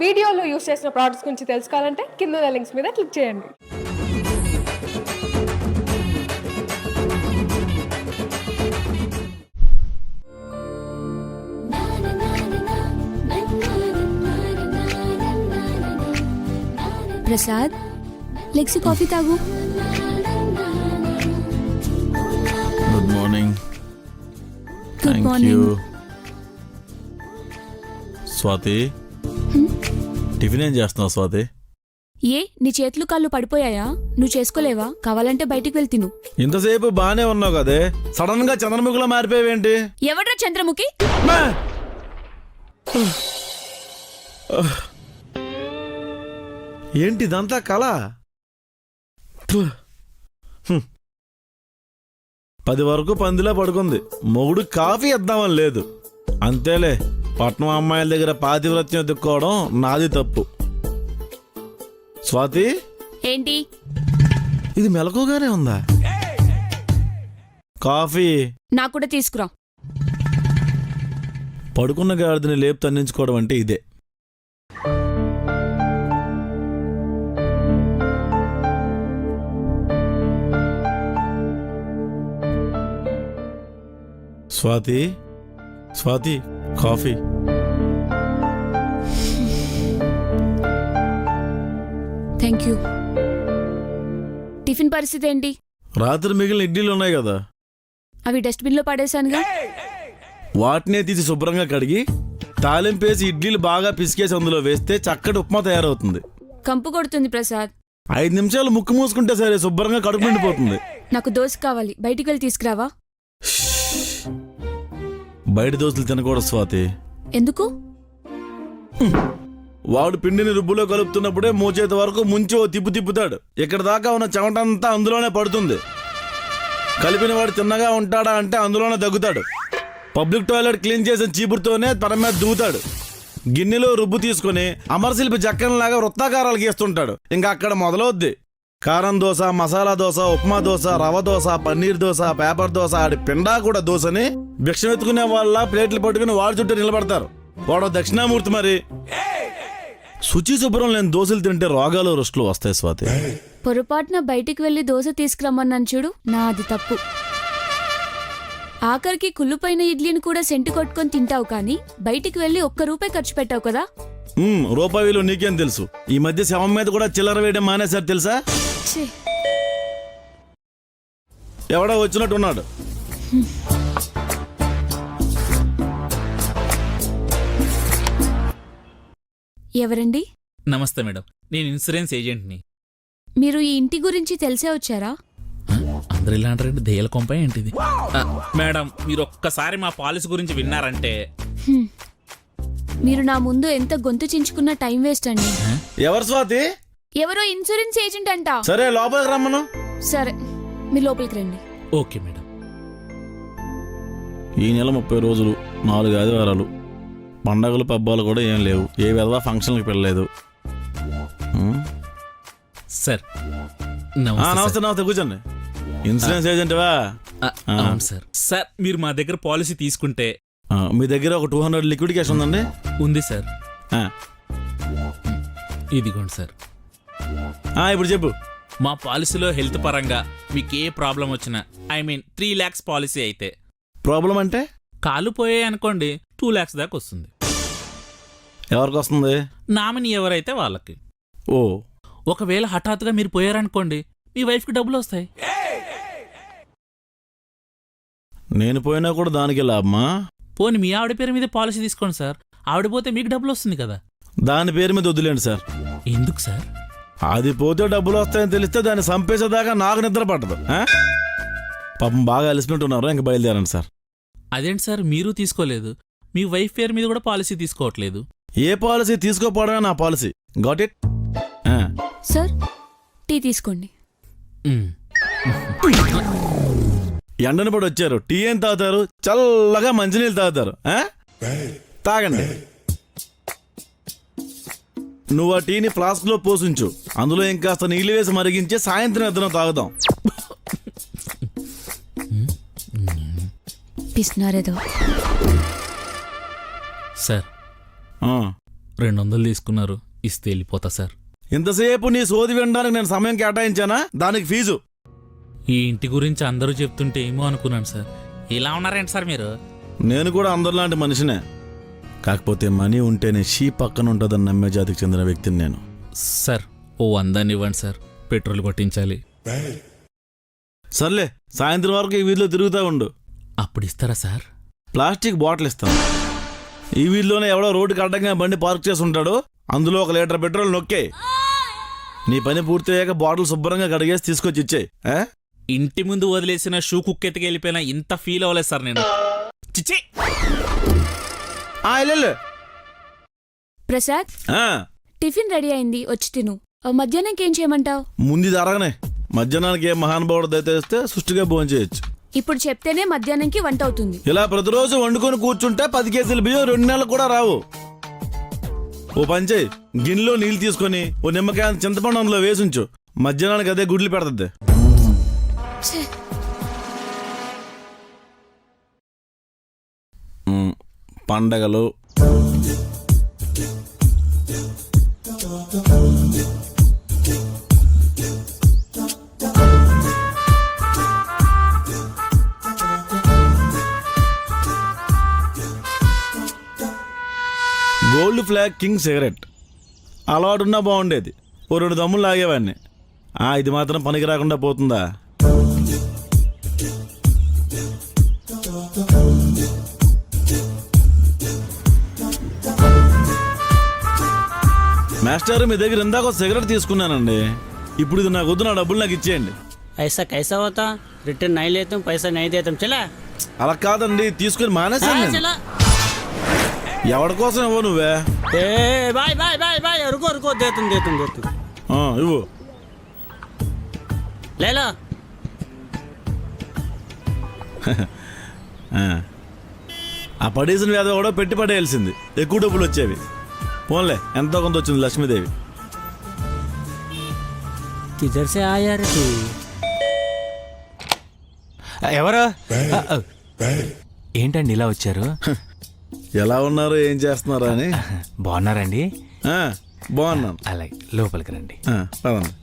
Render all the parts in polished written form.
వీడియోలో యూస్ చేసిన ప్రోడక్ట్స్ గురించి తెలుసుకోవాలంటే కింద ఉన్న లింక్స్ మీద క్లిక్ చేయండి. ప్రసాద్, లెక్సీ కాఫీ తాగు. Good morning. Good morning. Swathi, tiffin ఏం చేస్తున్నావు స్వాతి? ఏ నీ చేతులు కాళ్ళు పడిపోయాయా? నువ్వు చేసుకోలేవా? కావాలంటే బయటికి వెళ్ళి తిను. ఇంతసేపు బానే ఉన్నావు కదే, సడన్ గా చంద్రముఖిలో మారిపోయావేంటి? ఎవడ్రా చంద్రముఖి? ఏంటి ఇదంతా కళ? 10 వరకు పందిలా పడుకుంది, మొగుడు కాఫీ ఇద్దామని లేదు. అంతేలే, పట్నం అమ్మాయిల దగ్గర పాతివ్రత్యం ఎత్తుక్కోవడం నాది తప్పు. స్వాతి, ఏంటి ఇది మెలకుగానే ఉందా? కాఫీ నాకు కూడా తీసుకురా. పడుకున్న గాడిదని లేపు తన్నించుకోవడం అంటే ఇదే. Swathi, Swathi, coffee. Thank you. Tiffin పరిస్థితి ఏంటి? రాత్రి మిగిలిన ఇడ్లీలు ఉన్నాయి కదా, అవి డస్ట్బిన్లో పడేశానుగా. వాటినే తీసి శుభ్రంగా కడిగి తాలింపేసి ఇడ్లీలు బాగా పిసికేసి అందులో వేస్తే చక్కటి ఉప్మా తయారవుతుంది. కంపు కొడుతుంది ప్రసాద్. 5 నిమిషాలు ముక్కు మూసుకుంటే సరే, శుభ్రంగా కడుపు నిండిపోతుంది. నాకు దోశ కావాలి, బయటికి వెళ్ళి తీసుకురావా? బయట దోశలు తినకూడదు స్వాతి. ఎందుకు? వాడు పిండిని రుబ్బులో కలుపుతున్నప్పుడే మోచేతి వరకు ముంచి ఓ తిప్పుతాడు. ఇక్కడ దాకా ఉన్న చెమటంతా అందులోనే పడుతుంది. కలిపిన వాడు తిన్నగా ఉంటాడా అంటే అందులోనే దగ్గుతాడు. పబ్లిక్ టాయిలెట్ క్లీన్ చేసిన చీపురుతోనే తన మీద దూతాడు. గిన్నెలో రుబ్బు తీసుకుని అమరశిల్పి జక్కనలాగా వృత్తాకారాలు గీస్తుంటాడు. ఇంకా అక్కడ మొదలవుద్ది కారం దోశ, మసాలా దోశ, ఉప్మా దోశ, రవ దోశ, పన్నీర్ దోశ, పేపర్ దోశ, ఆడి పిండా కూడా దోశని భిక్షం ఎత్తుకునే వాళ్ళ ప్లేట్లు పట్టుకుని వాడి చుట్టూ నిలబడతారు. వాడు దక్షిణామూర్తి. మరి శుచి శుభ్రం లేని దోశలు తింటే రోగాలు రుష్టులు వస్తాయి స్వాతి. పొరపాటున బయటికి వెళ్ళి దోశ తీసుకురమ్మన్నాను చూడు, నాది తప్పు. ఆఖరికి కుళ్ళుపైన ఇడ్లీని కూడా సెంటు కొట్టుకొని తింటావు, కానీ బయటికి వెళ్ళి ₹1 ఖర్చు పెట్టావు కదా. రూపాయి విలువ నీకేం తెలుసు? ఈ మధ్య శవం మీద కూడా చిల్లర వేయడం మానేశారు తెలుసా? ఎవడో వచ్చినట్టున్నాడు. ఎవరండి? నమస్తే మేడం, నేను ఇన్సూరెన్స్ ఏజెంట్ని. మీరు ఈ ఇంటి గురించి తెలిసే వచ్చారా? అందరు ఇలా అంటారంటే దయ్యాల కొంప ఏంటిది? మేడం, మీరు ఒక్కసారి మా పాలసీ గురించి విన్నారంటే. మీరు నా ముందు ఎంత గొంతు చించుకున్న టైం వేస్ట్ అండి. ఎవరు స్వాతి? ఎవరో ఇన్సూరెన్స్ ఏజెంట్ అంట. సరే లోపలికి రమ్మను. సరే, మీ లోపలికి రండి. Okay madam. ఈ నెల 30 రోజులు, 4 ఆదివారాలు, పండగలు పబ్బాలు కూడా ఏం లేవు. ఏ విధవా ఫంక్షన్కి వెళ్ళలేదు. సార్ నమస్తే. నమస్తే, కూర్చోండి. ఇన్సూరెన్స్ ఏజెంట్వా? అవును సార్. సార్, మీరు మా దగ్గర పాలసీ తీసుకుంటే మీ దగ్గర ఒక 200 లిక్విడ్ క్యాష్ ఉందండి? ఉంది సార్. ఇదిగోండి సార్. ఇప్పుడు చెప్పు. మా పాలసీలో హెల్త్ పరంగా మీకు ఏ ప్రాబ్లం వచ్చినా, ఐ మీన్ 3 lakhs పాలసీ అయితే. ప్రాబ్లం అంటే? కాలు పోయాయి అనుకోండి, 2 lakhs దాకా వస్తుంది. ఎవరికి వస్తుంది? నామినీ ఎవరైతే వాళ్ళకి. ఓ, ఒకవేళ హఠాత్తుగా మీరు పోయారనుకోండి, మీ వైఫ్కి డబ్బులు వస్తాయి. నేను పోయినా కూడా దానికి లాభమా? పోనీ మీ ఆవిడ పేరు మీద పాలసీ తీసుకోండి సార్, ఆవిడ పోతే మీకు డబ్బులు వస్తుంది కదా. దాని పేరు మీద వద్దులేండి సార్. ఎందుకు సార్? అది పోతే డబ్బులు వస్తాయని తెలిస్తే దాన్ని చంపేసేదాకా నాకు నిద్ర పట్టదు. పాపం బాగా అలసినట్టున్నారు, ఇంక బయలుదేరండి సార్. అదేంటి సార్, మీరు తీసుకోలేదు, మీ వైఫ్ పేరు మీద కూడా పాలసీ తీసుకోవట్లేదు. ఏ పాలసీ తీసుకోపోవడమే నా policy. Got it? Sir, tea తీసుకోండి. ఎండను పడి వచ్చారు, టీ ఏం తాగుతారు? చల్లగా మంచినీళ్ళు తాగుతారు. తాగండి. నువ్వు ఆ టీని ఫ్లాస్క్లో పోసుంచు, అందులో ఇంకాస్త నీళ్ళు వేసి మరిగించి సాయంత్రం ఇద్దరం తాగుదాం. పిస్తున్నారేదో. సార్, 200 తీసుకున్నారు, ఇస్తే వెళ్ళిపోతా సార్. ఇంతసేపు నీ సోది వినడానికి నేను సమయం కేటాయించానా? దానికి ఫీజు. ఈ ఇంటి గురించి అందరూ చెప్తుంటే ఏమో అనుకున్నాను సార్. ఇలా ఉన్నారేంటి సార్ మీరు? నేను కూడా అందరిలాంటి మనిషినే. కాకపోతే మనీ ఉంటేనే షీ పక్కన ఉంటుందని నమ్మే జాతికి చెందిన వ్యక్తిని నేను. సార్ ఓ 100 ఇవ్వండి సార్, పెట్రోల్ కొట్టించాలి. సర్లే, సాయంత్రం వరకు ఈ వీధిలో తిరుగుతూ ఉండు. అప్పుడు ఇస్తారా సార్? ప్లాస్టిక్ బాటిల్ ఇస్తాను. ఈ వీధిలోనే ఎవడో రోడ్డుకి అడ్డంగా బండి పార్క్ చేసి ఉంటాడు, అందులో 1 లీటర్ పెట్రోల్ నొక్కే. నీ పని పూర్తయ్యాక బాటిల్ శుభ్రంగా కడిగేసి తీసుకొచ్చి ఇచ్చేయి. ఇంటి ముందు వదిలేసిన షూ కుక్కెత్తికి వెళ్ళిపోయినా ఇంత ఫీల్ అవ్వలేదు సార్ నేను. చిచ్చి. వెళ్ళు. ప్రసాద్, ఆ, టిఫిన్ రెడీ అయింది, వచ్చి తిను. మధ్యాహ్నంకి ఏం చేయమంటావు? ముందు ఇది అరగనే. మధ్యాహ్నానికి ఏ మహానుభావుడు దయచేస్తే సుష్టిగా భోజనం చేయొచ్చు. ఇప్పుడు చెప్తేనే మధ్యాహ్నంకి వంట అవుతుంది. ఇలా ప్రతిరోజు వండుకొని కూర్చుంటే 10 కేజీల బియ్యం 2 నెలలు కూడా రావు. ఓ పంచేయి, గిన్నెలో నీళ్ళు తీసుకొని ఓ నిమ్మకాయ చింతపండు అందులో వేసుంచు. మధ్యాహ్నానికి అదే గుడ్లు పెడుతుంది. ఛే, పండగలు, గోల్డ్ ఫ్లాగ్ కింగ్ సిగరెట్ అలవాటున్నా బాగుండేది. ఓ 2 దమ్ములు లాగేవాడిని. ఇది మాత్రం పనికి రాకుండా పోతుందా? మాస్టర్, మీ దగ్గర ఇందాక ఒక సిగరెట్ తీసుకున్నానండి. ఇప్పుడు ఇది నాకు వద్దు, నా డబ్బులు నాకు ఇచ్చేయండి. ऐसा कैसा होता? रिटर्न नहीं लेते हम, पैसा नहीं देते हम. चला అలా కాదండి, తీసుకుని మానేసాను నేను. चला. ఎవరి కోసం ఇవ్వ నువ్వే? ए बाय बाय बाय बाय, रुको रुको, दे तुम. ఇవ్వు. ले लो. ఆ పడేసిన వ్యాధి కూడా పెట్టి పడేయాల్సింది, ఎక్కువ డబ్బులు వచ్చేవి. పోన్లే, ఎంతో కొంత వచ్చింది లక్ష్మీదేవి. किधर से आया रे तू? ఎవరు? ఏంటండి ఇలా వచ్చారు? ఎలా ఉన్నారు, ఏం చేస్తున్నారు అని. బాగున్నారండి? బాగున్నాను. అలాగే, లోపలికి రండి. పదండి.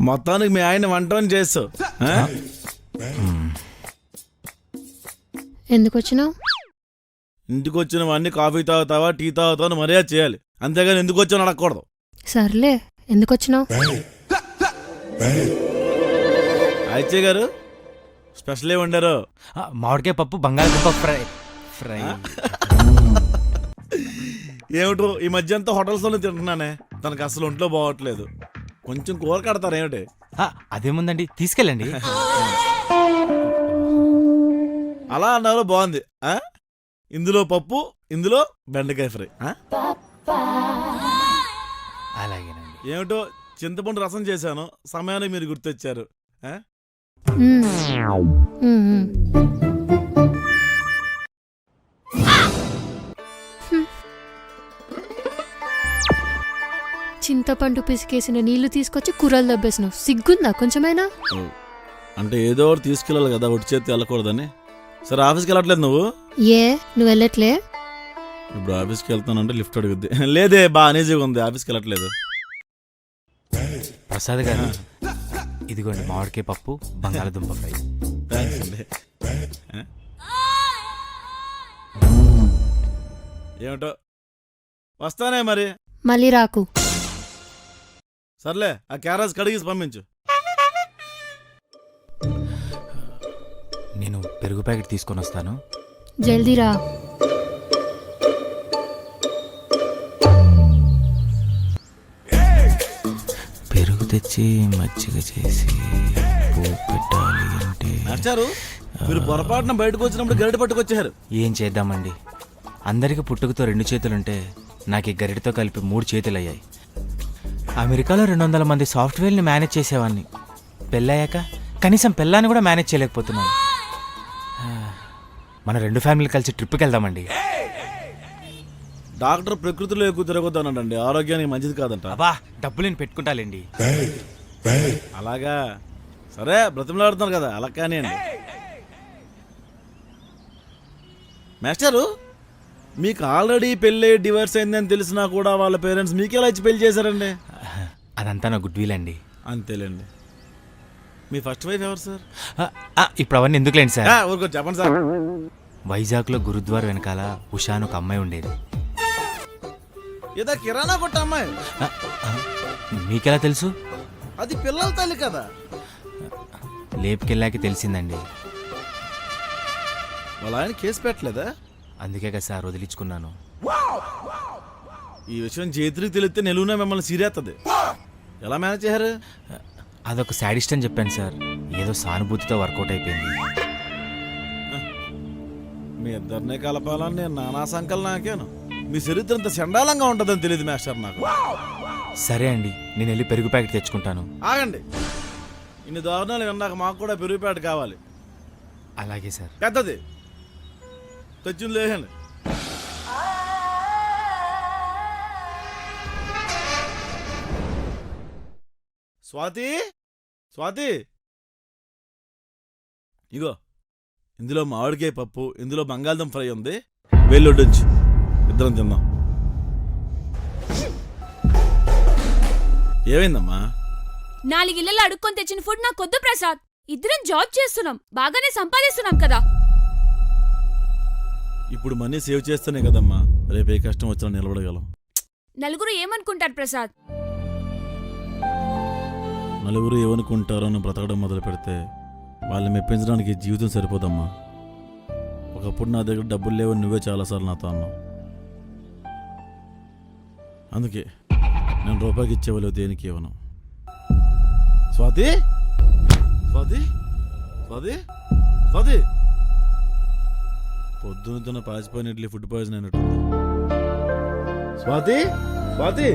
మొత్తానికి మీ ఆయన వంటని చేస్తావు. ఎందుకు వచ్చినావు? ఇంటికి వచ్చినవన్నీ కాఫీ తాగుతావా, టీ తాగుతావా అని మర్యాద చేయాలి, అంతేగాని ఎందుకు వచ్చావు అడగకూడదు. సర్లే, ఎందుకు వచ్చినావు? అయ్యయ్య గారు స్పెషల్ ఏమండారు? మామిడికాయ పప్పు, బంగాళదుంప ఫ్రై. ఫ్రై ఏమిటో ఈ మధ్య అంతా హోటల్స్లోనే తింటున్నానే, తనకు అసలు ఒంట్లో బాగోట్లేదు. కొంచెం కూర కడతారు ఏమిటి? అదేముందండి, తీసుకెళ్ళండి. అలా అన్నారు, బాగుంది. ఇందులో పప్పు, ఇందులో బెండకాయ ఫ్రై. అలాగేనండి. ఏమిటో చింతపండు రసం చేశాను, సమయానికి మీరు గుర్తొచ్చారు. చింతపండు పిసికేసిన నీళ్లు తీసుకొచ్చి కూరలు దబ్బేసినావు. సిగ్గుందా కొంచెమైనా? అంటే ఏదో ఒకటి తీసుకెళ్ళాలి కదా, ఒట్టి చేతి వెళ్ళకూడదని. సరే, ఆఫీస్కి వెళ్ళట్లేదు నువ్వు? నువ్వు వెళ్ళట్లే? ఇప్పుడు ఆఫీస్కి వెళ్తానంటే లిఫ్ట్ అడుగుద్ది. లేదే, బాగా అనేజీగా ఉంది, ఆఫీస్కి వెళ్ళట్లేదు. ప్రసాద్ గారు, ఇదిగోండి మామిడికాయ పప్పు, బంగాళదుంప ఫ్రై. థ్యాంక్స్ అండి. ఏమిటో వస్తానే మరి. మళ్ళీ రాకు. సర్లే, ఆ క్యారేజ్ కడిగేసి పంపించు. నేను పెరుగు ప్యాకెట్ తీసుకొని వస్తాను. జల్దీ రా. పెరుగు తెచ్చి మజ్జిగ చేసి పెట్టాలి అంటే నచ్చారు. మీరు పొరపాటున బయటకు వచ్చినప్పుడు గరిటె పట్టుకొచ్చారు. ఏం చేద్దామండి, అందరికి పుట్టుకతో 2 చేతులుంటే నాకు ఈ గరిటతో కలిపి 3 చేతులు అయ్యాయి. అమెరికాలో 200 మంది సాఫ్ట్వేర్ని మేనేజ్ చేసేవాడిని. పెళ్ళయ్యాక కనీసం పెళ్ళాన్ని కూడా మేనేజ్ చేయలేకపోతున్నాను. మన 2 ఫ్యామిలీలు కలిసి ట్రిప్కి వెళ్దామండి. డాక్టర్ ప్రకృతిలో ఎక్కువ తిరగొద్దన్నాడండి, ఆరోగ్యానికి మంచిది కాదంట. అబ్బా, డబ్బులు నేను పెట్టుకుంటాలేండి. అలాగా, సరే బ్రతిమలాడుతున్నారు కదా, అలా కానివ్వండి. మాస్టరు మీకు ఆల్రెడీ పెళ్ళి డివర్స్ అయిందని తెలిసినా కూడా వాళ్ళ పేరెంట్స్ మీకెలా ఇచ్చి పెళ్లి చేశారండి? అదంతా నా గుడ్ విల్ అండి. అంతేలేండి. మీ ఫస్ట్ వైఫ్ ఎవరు సార్? ఇప్పుడు అవన్నీ ఎందుకులేండి సార్. ఊరుకో చెప్పండి సార్. వైజాగ్లో గురుద్వార్ వెనకాల ఉషా అని ఒక అమ్మాయి ఉండేది. ఏదో కిరాణా కొట్ట అమ్మాయి. మీకెలా తెలుసు? అది పిల్లల తల్లి కదా. లేపుకెళ్ళాక తెలిసిందండి. వాళ్ళ ఆయన కేసు పెట్టలేదా? అందుకే కదా సార్ వదిలించుకున్నాను. ఈ విషయం చేతులకు తెలిస్తే నిలువునే మిమ్మల్ని సీరేస్తుంది. ఎలా మేనేజ్ చేశారు? అదొక శాడిస్ట్ అని చెప్పాను సార్. ఏదో సానుభూతితో వర్కౌట్ అయిపోయింది. మీ ఇద్దరినే కలపాలని నేను నానా సంకల్ నాకేను. మీ చరిత్ర ఇంత చండాలంగా ఉంటుందని తెలియదు మాస్టర్ నాకు. సరే అండి, నేను వెళ్ళి పెరుగు ప్యాకెట్ తెచ్చుకుంటాను. ఆగండి. ఇన్ని దారుణాలు విన్నాక మాకు కూడా పెరుగుపేట కావాలి. అలాగే సార్. పెద్దది తెచ్చింది లేదండి. స్వాతి, స్వాతి, ఇగో ఇందులో మామిడికాయ పప్పు, ఇందులో బంగాళదుంప ఫ్రై ఉంది. వెళ్ళొడ్డుంచు, ఇద్దరం తిందాం. ఏమైందమ్మా? 4 ఇళ్ళలో అడుక్కొని తెచ్చిన ఫుడ్ నాకొద్దు ప్రసాద్. ఇద్దరం జాబ్ చేస్తున్నాం, బాగానే సంపాదిస్తున్నాం కదా. ఇప్పుడు మనీ సేవ్ చేస్తేనే కదమ్మా రేపు ఏ కష్టం వచ్చినా నిలబడగలం. నలుగురు ఏమనుకుంటారు ప్రసాద్? నలుగురు ఏమనుకుంటారో అని బ్రతకడం మొదలు పెడితే వాళ్ళని మెప్పించడానికి జీవితం సరిపోదమ్మా. ఒకప్పుడు నా దగ్గర డబ్బులు లేవని నువ్వే చాలాసార్లు నాతో అన్నావు. అందుకే నేను రూపాయికి ఇచ్చేవాళ్ళు దేనికి ఇవ్వను. స్వాతి, స్వాతి, స్వాతి, స్వాతి, పొద్దున పాచిపోయిన ఇడ్లీ ఫుడ్ పాయిజన్ అయినట్టుంది. స్వాతి, స్వాతి.